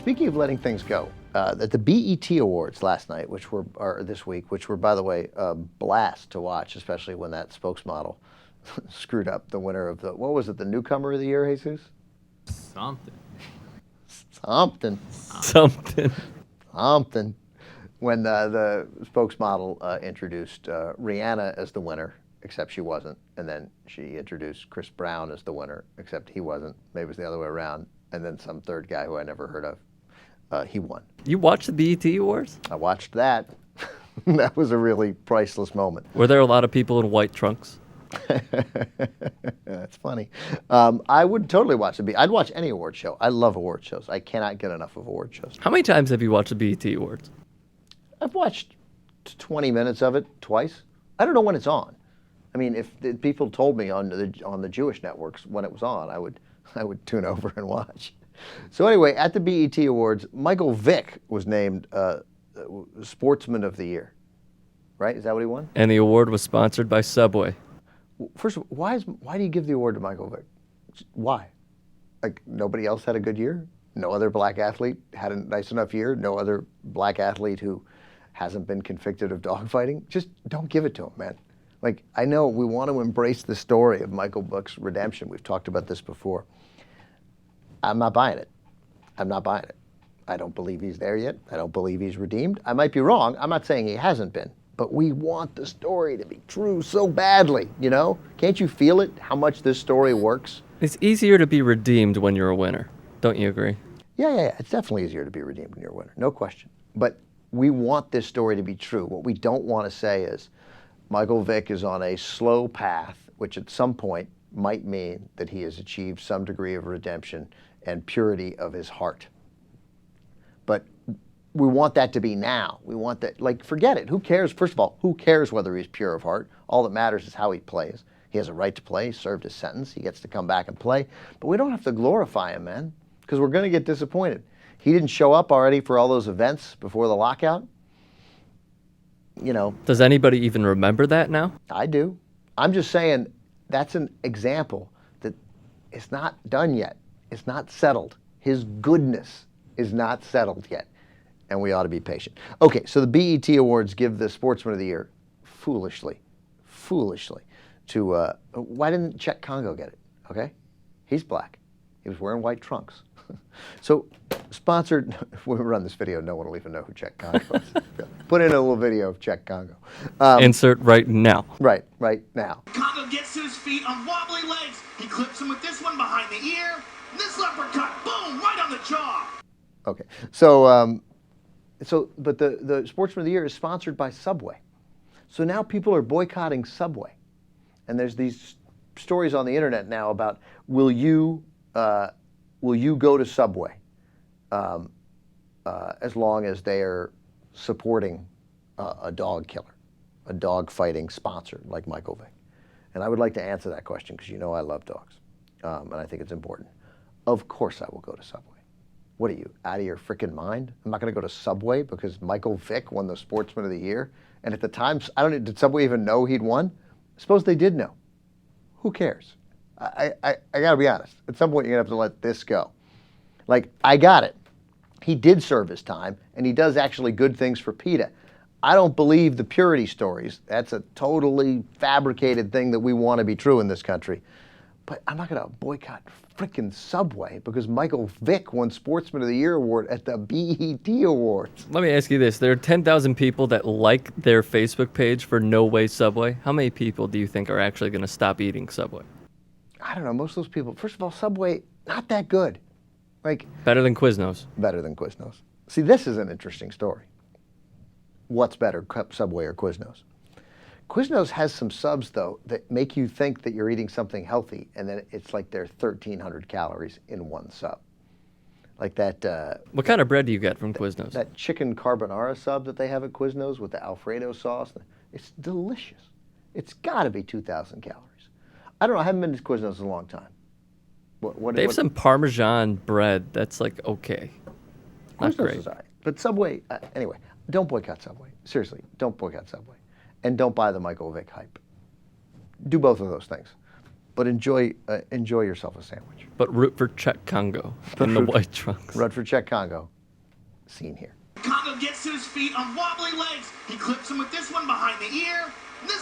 Speaking of letting things go, at the BET Awards last night, or this week, which were, by the way, a blast to watch, especially when that spokesmodel screwed up the winner of what was it, the newcomer of the year, Jesus? Something. When the spokesmodel introduced Rihanna as the winner, except she wasn't, and then she introduced Chris Brown as the winner, except he wasn't. Maybe it was the other way around. And then some third guy who I never heard of, he won. You watched the BET Awards? I watched that. That was a really priceless moment. Were there a lot of people in white trunks? That's funny. I would totally watch the BET. I'd watch any award show. I love award shows. I cannot get enough of award shows. How many times have you watched the BET Awards? I've watched 20 minutes of it twice. I don't know when it's on. I mean, if people told me on the Jewish networks when it was on, I would tune over and watch. So anyway, at the BET Awards, Michael Vick was named Sportsman of the Year. Right? Is that what he won? And the award was sponsored by Subway. First of all, why do you give the award to Michael Vick? Why? Like, nobody else had a good year? No other black athlete had a nice enough year? No other black athlete who hasn't been convicted of dogfighting? Just don't give it to him, man. Like, I know we want to embrace the story of Michael Vick's redemption. We've talked about this before. I'm not buying it. I'm not buying it. I don't believe he's there yet. I don't believe he's redeemed. I might be wrong. I'm not saying he hasn't been. But we want the story to be true so badly, you know? Can't you feel it, how much this story works? It's easier to be redeemed when you're a winner. Don't you agree? Yeah. It's definitely easier to be redeemed when you're a winner. No question. But we want this story to be true. What we don't want to say is Michael Vick is on a slow path, which at some point might mean that he has achieved some degree of redemption and purity of his heart. But we want that to be now. We want that, like, forget it. Who cares? First of all, who cares whether he's pure of heart? All that matters is how he plays. He has a right to play. He served his sentence. He gets to come back and play. But we don't have to glorify him, man, because we're going to get disappointed. He didn't show up already for all those events before the lockout. You know. Does anybody even remember that now? I do. I'm just saying that's an example that it's not done yet. It's not settled. His goodness is not settled yet. And we ought to be patient. Okay, so the BET Awards give the Sportsman of the Year, foolishly, to, why didn't Czech Congo get it, okay? He's black. He was wearing white trunks. So, sponsored, when we run this video, no one will even know who Czech Congo is. Put in a little video of Czech Congo. Insert right now. Right now. Congo gets to his feet on wobbly legs. He clips him with this one behind the ear. This leopard cut, boom, right on the jaw. Okay, so, but the Sportsman of the Year is sponsored by Subway. So now people are boycotting Subway. And there's these stories on the internet now about, will you go to Subway as long as they are supporting a dog killer, a dog fighting sponsor like Michael Vick? And I would like to answer that question because you know I love dogs, and I think it's important. Of course I will go to Subway. What are you, out of your freaking mind? I'm not going to go to Subway because Michael Vick won the Sportsman of the Year. And at the time, did Subway even know he'd won? Suppose they did know. Who cares? I got to be honest. At some point, you're going to have to let this go. Like, I got it. He did serve his time, and he does actually good things for PETA. I don't believe the purity stories. That's a totally fabricated thing that we want to be true in this country. But I'm not going to boycott frickin' Subway because Michael Vick won Sportsman of the Year award at the BET Awards. Let me ask you this. There are 10,000 people that like their Facebook page for No Way Subway. How many people do you think are actually going to stop eating Subway? I don't know. Most of those people, first of all, Subway, not that good. Like, better than Quiznos. Better than Quiznos. See, this is an interesting story. What's better, Subway or Quiznos? Quiznos has some subs, though, that make you think that you're eating something healthy, and then it's like they're 1,300 calories in one sub. Like that... what kind of bread do you get from Quiznos? That chicken carbonara sub that they have at Quiznos with the Alfredo sauce. It's delicious. It's got to be 2,000 calories. I don't know. I haven't been to Quiznos in a long time. They have some Parmesan bread that's like okay. Not Quiznos great. Is all right. But Subway, anyway, don't boycott Subway. Seriously, don't boycott Subway. And don't buy the Michael Vick hype. Do both of those things. But enjoy yourself a sandwich. But root for Czech Congo in the white trunks. Root for Czech Congo seen here. Congo gets to his feet on wobbly legs. He clips him with this one behind the ear. And this